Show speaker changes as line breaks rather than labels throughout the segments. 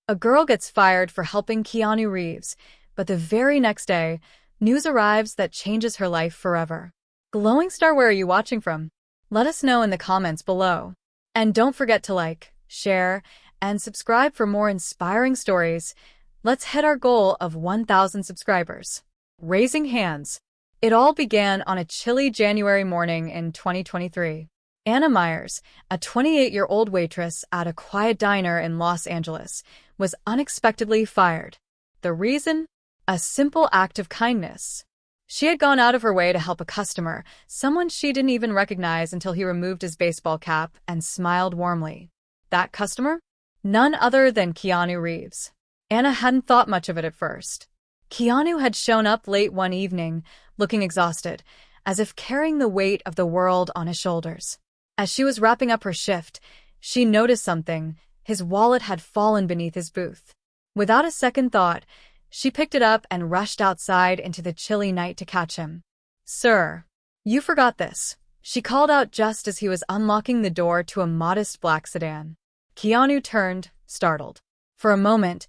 A girl gets fired for helping Keanu Reeves, but the very next day, news arrives that changes her life forever. Glowing star, where are you watching from? Let us know in the comments below. And don't forget to like, share, and subscribe for more inspiring stories. Let's hit our goal of 1,000 subscribers. Raising hands. It all began on a chilly January morning in 2023. Anna Myers, a 28-year-old waitress at a quiet diner in Los Angeles, was unexpectedly fired. The reason? A simple act of kindness. She had gone out of her way to help a customer, someone she didn't even recognize until he removed his baseball cap and smiled warmly. That customer? None other than Keanu Reeves. Anna hadn't thought much of it at first. Keanu had shown up late one evening, looking exhausted, as if carrying the weight of the world on his shoulders. As she was wrapping up her shift, she noticed something. His wallet had fallen beneath his booth. Without a second thought, she picked it up and rushed outside into the chilly night to catch him. "Sir, you forgot this," she called out just as he was unlocking the door to a modest black sedan. Keanu turned, startled. For a moment,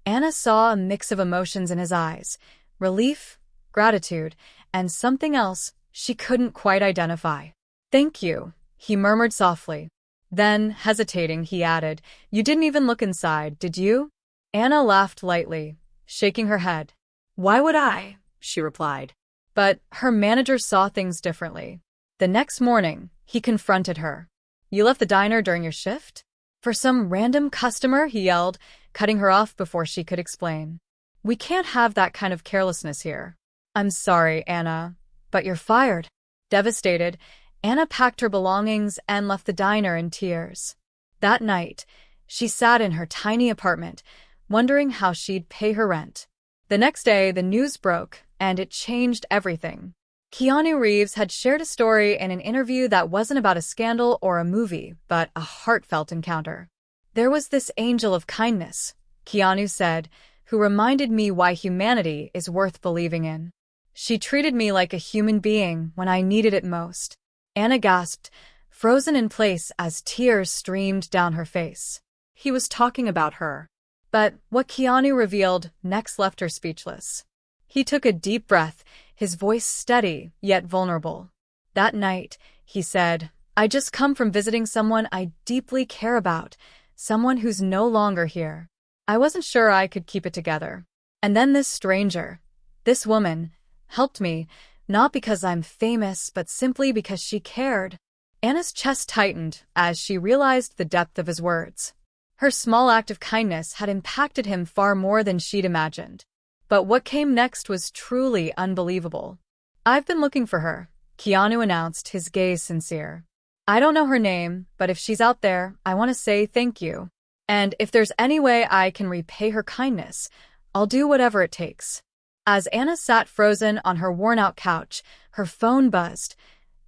Anna saw a mix of emotions in his eyes: relief, gratitude, and something else she couldn't quite identify. "Thank you," he murmured softly. Then, hesitating, he added, "You didn't even look inside, did you?" Anna laughed lightly, shaking her head. "Why would I?" she replied. But her manager saw things differently. The next morning, he confronted her. "You left the diner during your shift?" "For some random customer," he yelled, cutting her off before she could explain. "We can't have that kind of carelessness here." "I'm sorry, Anna, but you're fired." Devastated, Anna packed her belongings and left the diner in tears. That night, she sat in her tiny apartment, wondering how she'd pay her rent. The next day, the news broke, and it changed everything. Keanu Reeves had shared a story in an interview that wasn't about a scandal or a movie, but a heartfelt encounter. "There was this angel of kindness," Keanu said, "who reminded me why humanity is worth believing in. She treated me like a human being when I needed it most." Anna gasped, frozen in place as tears streamed down her face. He was talking about her. But what Keanu revealed next left her speechless. He took a deep breath, his voice steady yet vulnerable. "That night," he said, "I just come from visiting someone I deeply care about, someone who's no longer here. I wasn't sure I could keep it together. And then this stranger, this woman, helped me, not because I'm famous, but simply because she cared." Anna's chest tightened as she realized the depth of his words. Her small act of kindness had impacted him far more than she'd imagined. But what came next was truly unbelievable. "I've been looking for her," Keanu announced, his gaze sincere. "I don't know her name, but if she's out there, I want to say thank you. And if there's any way I can repay her kindness, I'll do whatever it takes." As Anna sat frozen on her worn-out couch, her phone buzzed.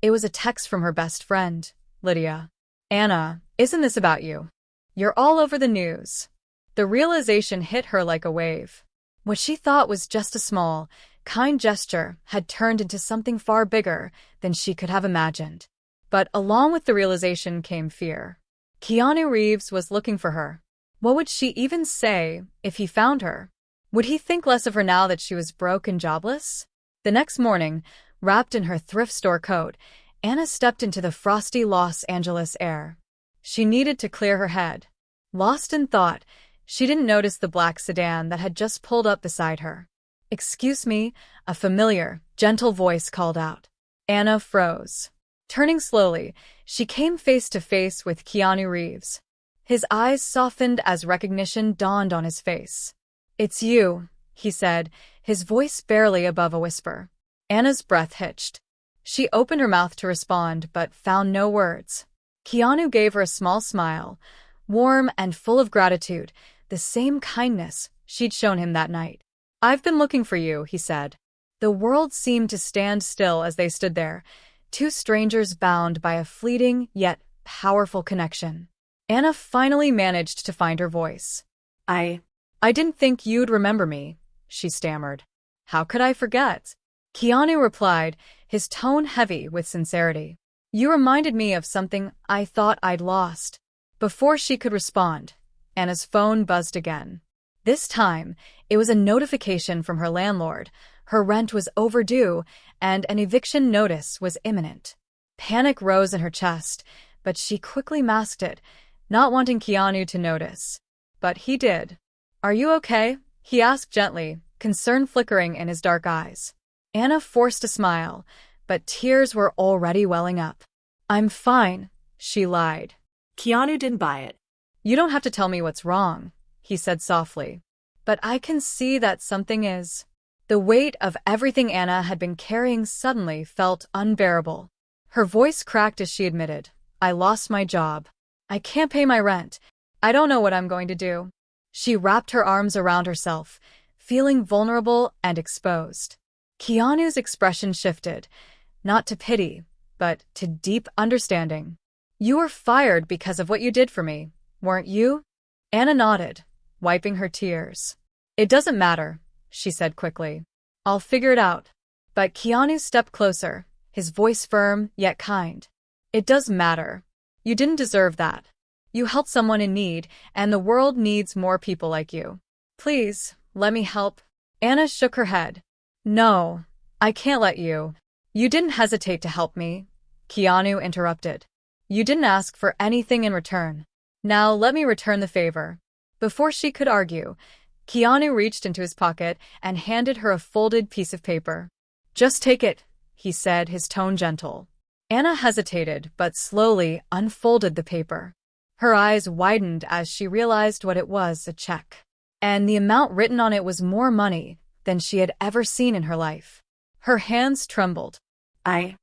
It was a text from her best friend, Lydia. "Anna, isn't this about you? You're all over the news." The realization hit her like a wave. What she thought was just a small, kind gesture had turned into something far bigger than she could have imagined. But along with the realization came fear. Keanu Reeves was looking for her. What would she even say if he found her? Would he think less of her now that she was broke and jobless? The next morning, wrapped in her thrift store coat, Anna stepped into the frosty Los Angeles air. She needed to clear her head. Lost in thought, she didn't notice the black sedan that had just pulled up beside her. "Excuse me," a familiar, gentle voice called out. Anna froze. Turning slowly, she came face to face with Keanu Reeves. His eyes softened as recognition dawned on his face. "It's you," he said, his voice barely above a whisper. Anna's breath hitched. She opened her mouth to respond, but found no words. Keanu gave her a small smile, warm and full of gratitude, the same kindness she'd shown him that night. "I've been looking for you," he said. The world seemed to stand still as they stood there, two strangers bound by a fleeting yet powerful connection. Anna finally managed to find her voice. I didn't think you'd remember me," she stammered. "How could I forget?" Keanu replied, his tone heavy with sincerity. "You reminded me of something I thought I'd lost." Before she could respond, Anna's phone buzzed again. This time, it was a notification from her landlord. Her rent was overdue, and an eviction notice was imminent. Panic rose in her chest, but she quickly masked it, not wanting Keanu to notice. But he did. "Are you okay?" he asked gently, concern flickering in his dark eyes. Anna forced a smile, but tears were already welling up. "I'm fine," she lied.
Keanu didn't buy it.
"You don't have to tell me what's wrong," he said softly. "But I can see that something is." The weight of everything Anna had been carrying suddenly felt unbearable. Her voice cracked as she admitted, "I lost my job. I can't pay my rent. I don't know what I'm going to do." She wrapped her arms around herself, feeling vulnerable and exposed. Keanu's expression shifted, not to pity, but to deep understanding. "You were fired because of what you did for me, weren't you?" Anna nodded, wiping her tears. "It doesn't matter," she said quickly. "I'll figure it out." But Keanu stepped closer, his voice firm yet kind. "It does matter. You didn't deserve that. You helped someone in need, and the world needs more people like you. Please, let me help." Anna shook her head. "No, I can't let you." "You didn't hesitate to help me," Keanu interrupted. "You didn't ask for anything in return. Now let me return the favor." Before she could argue, Keanu reached into his pocket and handed her a folded piece of paper. "Just take it," he said, his tone gentle. Anna hesitated, but slowly unfolded the paper. Her eyes widened as she realized what it was, a check. And the amount written on it was more money than she had ever seen in her life. Her hands trembled. I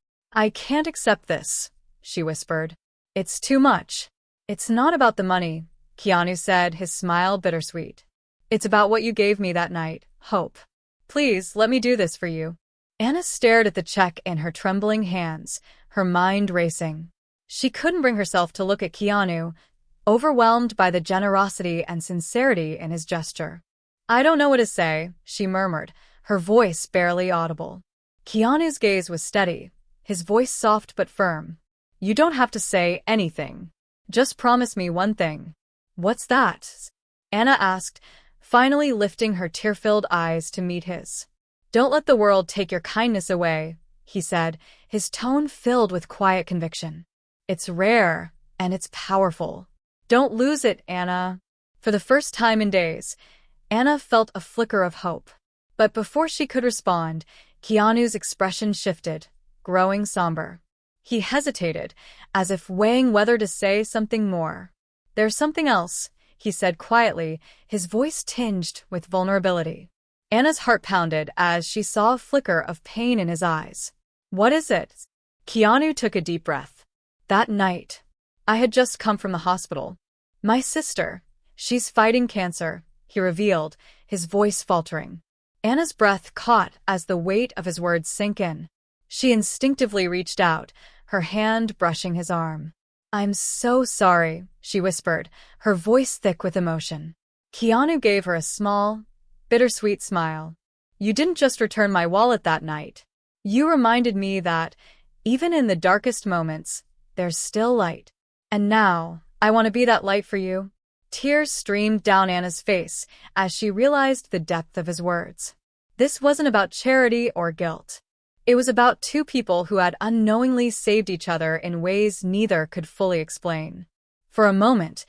can't accept this," she whispered. "It's too much." "It's not about the money," Keanu said, his smile bittersweet. "It's about what you gave me that night, hope. Please, let me do this for you." Anna stared at the check in her trembling hands, her mind racing. She couldn't bring herself to look at Keanu, overwhelmed by the generosity and sincerity in his gesture. "I don't know what to say," she murmured, her voice barely audible. Keanu's gaze was steady, his voice soft but firm. "You don't have to say anything. Just promise me one thing." "What's that?" Anna asked, finally lifting her tear-filled eyes to meet his. "Don't let the world take your kindness away," he said, his tone filled with quiet conviction. "It's rare, and it's powerful. Don't lose it, Anna." For the first time in days, Anna felt a flicker of hope. But before she could respond, Keanu's expression shifted, growing somber. He hesitated, as if weighing whether to say something more. "There's something else," he said quietly, his voice tinged with vulnerability. Anna's heart pounded as she saw a flicker of pain in his eyes. "What is it?" Keanu took a deep breath. "That night, I had just come from the hospital. My sister, she's fighting cancer," he revealed, his voice faltering. Anna's breath caught as the weight of his words sank in. She instinctively reached out, her hand brushing his arm. "I'm so sorry," she whispered, her voice thick with emotion. Keanu gave her a small, bittersweet smile. "You didn't just return my wallet that night. You reminded me that, even in the darkest moments, there's still light. And now, I want to be that light for you." Tears streamed down Anna's face as she realized the depth of his words. This wasn't about charity or guilt. It was about two people who had unknowingly saved each other in ways neither could fully explain. For a moment,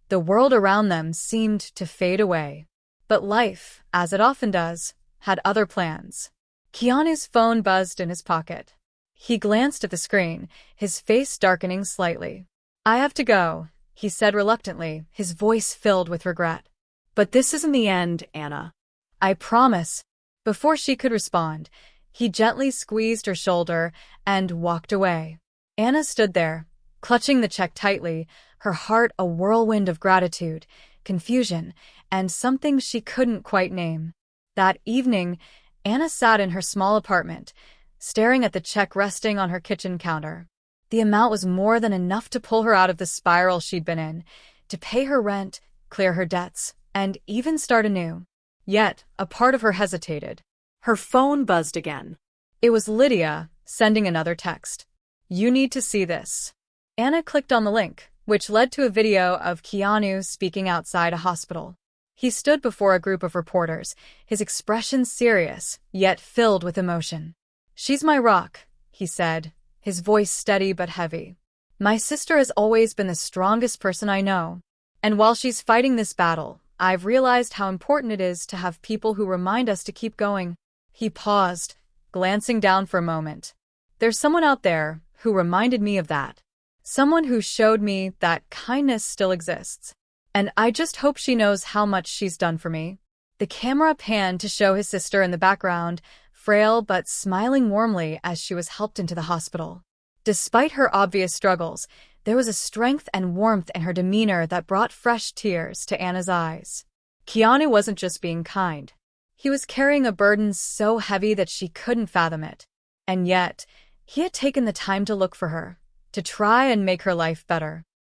the world around them seemed to fade away. But life, as it often does, had other plans. Keanu's phone buzzed in his pocket. He glanced at the screen, his face darkening slightly. "I have to go," he said reluctantly, his voice filled with regret.
"But this isn't the end, Anna."
"I promise." Before she could respond, he gently squeezed her shoulder and walked away. Anna stood there, clutching the check tightly, her heart a whirlwind of gratitude, confusion, and something she couldn't quite name. That evening, Anna sat in her small apartment, staring at the check resting on her kitchen counter. The amount was more than enough to pull her out of the spiral she'd been in, to pay her rent, clear her debts, and even start anew. Yet, a part of her hesitated.
Her phone buzzed again.
It was Lydia, sending another text. "You need to see this." Anna clicked on the link, which led to a video of Keanu speaking outside a hospital. He stood before a group of reporters, his expression serious, yet filled with emotion. "She's my rock," he said, his voice steady but heavy. "My sister has always been the strongest person I know. And while she's fighting this battle, I've realized how important it is to have people who remind us to keep going." He paused, glancing down for a moment. "There's someone out there who reminded me of that. Someone who showed me that kindness still exists. And I just hope she knows how much she's done for me." The camera panned to show his sister in the background, frail but smiling warmly as she was helped into the hospital. Despite her obvious struggles, there was a strength and warmth in her demeanor that brought fresh tears to Anna's eyes. Keanu wasn't just being kind. He was carrying a burden so heavy that she couldn't fathom it. And yet, he had taken the time to look for her, to try and make her life better.